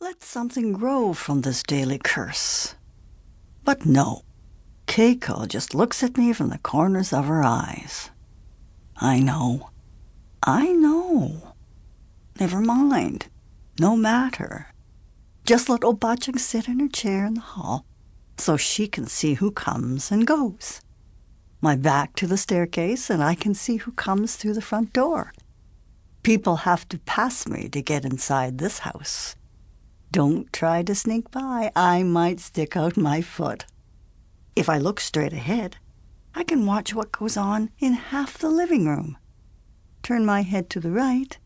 Let something grow from this daily curse. But no, Keiko just looks at me from the corners of her eyes. I know. Never mind. No matter. Just let Obachang sit in her chair in the hall so she can see who comes and goes. My back to the staircase, and I can see who comes through the front door. People have to pass me to get inside this house. Don't try to sneak by. I might stick out my foot. If I look straight ahead, I can watch what goes on in half the living room. Turn my head to the right,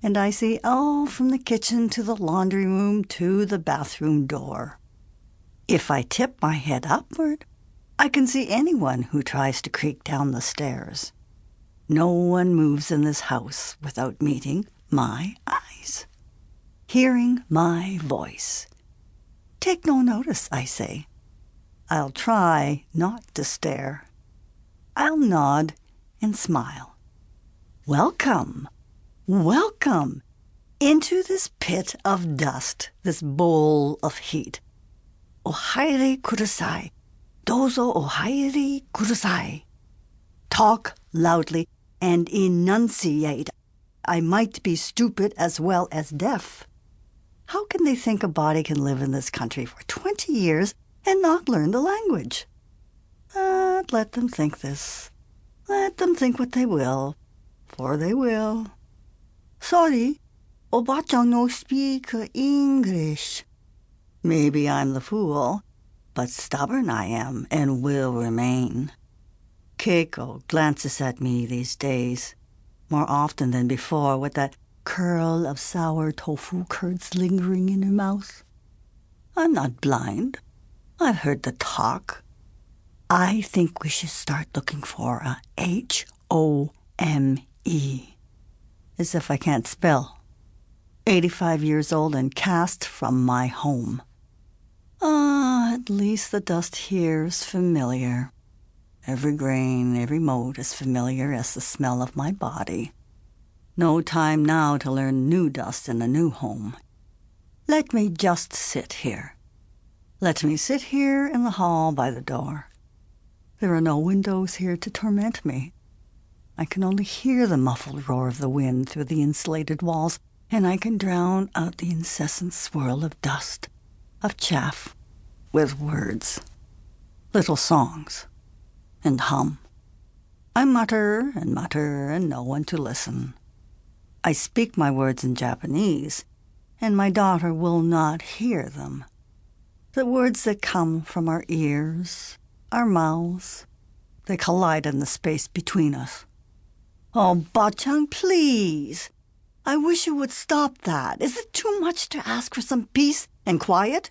and I see all from the kitchen to the laundry room to the bathroom door. If I tip my head upward, I can see anyone who tries to creak down the stairs. No one moves in this house without meeting my eyes, hearing my voice. Take no notice, I say. I'll try not to stare. I'll nod and smile. Welcome, welcome into this pit of dust, this bowl of heat. Ohaire kudasai. Dozo ohaire kudasai. Talk loudly and enunciate. I might be stupid as well as deaf. How can they think a body can live in this country for 20 years and not learn the language? But let them think this. Let them think what they will, for they will. Sorry, Obachang no speak English. Maybe I'm the fool, but stubborn I am and will remain. Keiko glances at me these days, more often than before, with that curl of sour tofu curds lingering in her mouth. I'm not blind. I've heard the talk. I think we should start looking for a H-O-M-E. As if I can't spell. 85 years old and cast from my home. At least the dust here is familiar. Every grain, every mote as familiar as the smell of my body. No time now to learn new dust in a new home. Let me just sit here. Let me sit here in the hall by the door. There are no windows here to torment me. I can only hear the muffled roar of the wind through the insulated walls, and I can drown out the incessant swirl of dust, of chaff, with words, little songs, and hum. I mutter and no one to listen. I speak my words in Japanese, and my daughter will not hear them. The words that come from our ears, our mouths, they collide in the space between us. Oh, Bachang, please. I wish you would stop that. Is it too much to ask for some peace and quiet?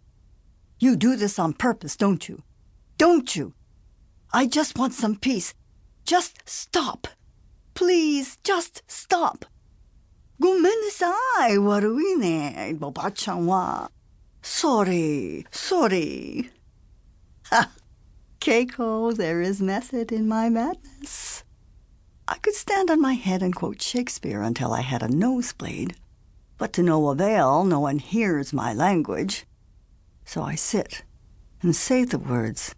You do this on purpose, don't you? Don't you? I just want some peace. Just stop. Please, just stop. ごめんなさい、悪いね、おばちゃんは。Sorry. Ha! Keiko, there is method in my madness. I could stand on my head and quote Shakespeare until I had a nosebleed, but to no avail, no one hears my language. So I sit and say the words,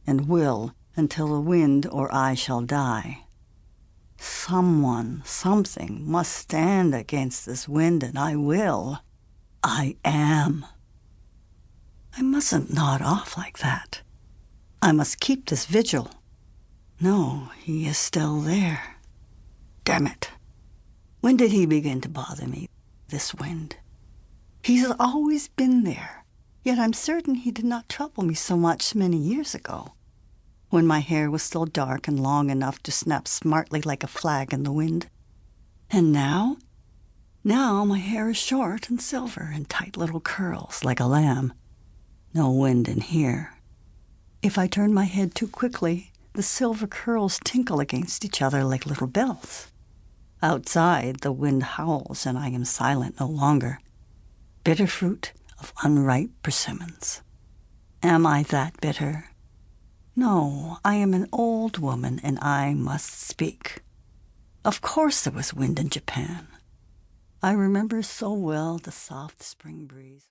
and will until the wind or I shall die. Someone, something must stand against this wind, and I will. I am. I mustn't nod off like that. I must keep this vigil. No, he is still there. Damn it. When did he begin to bother me, this wind? He's always been there, yet I'm certain he did not trouble me so much many years ago, when my hair was still dark and long enough to snap smartly like a flag in the wind. And now? Now my hair is short and silver in tight little curls like a lamb. No wind in here. If I turn my head too quickly, the silver curls tinkle against each other like little bells. Outside, the wind howls, and I am silent no longer. Bitter fruit of unripe persimmons. Am I that bitter? No, I am an old woman, and I must speak. Of course there was wind in Japan. I remember so well the soft spring breeze.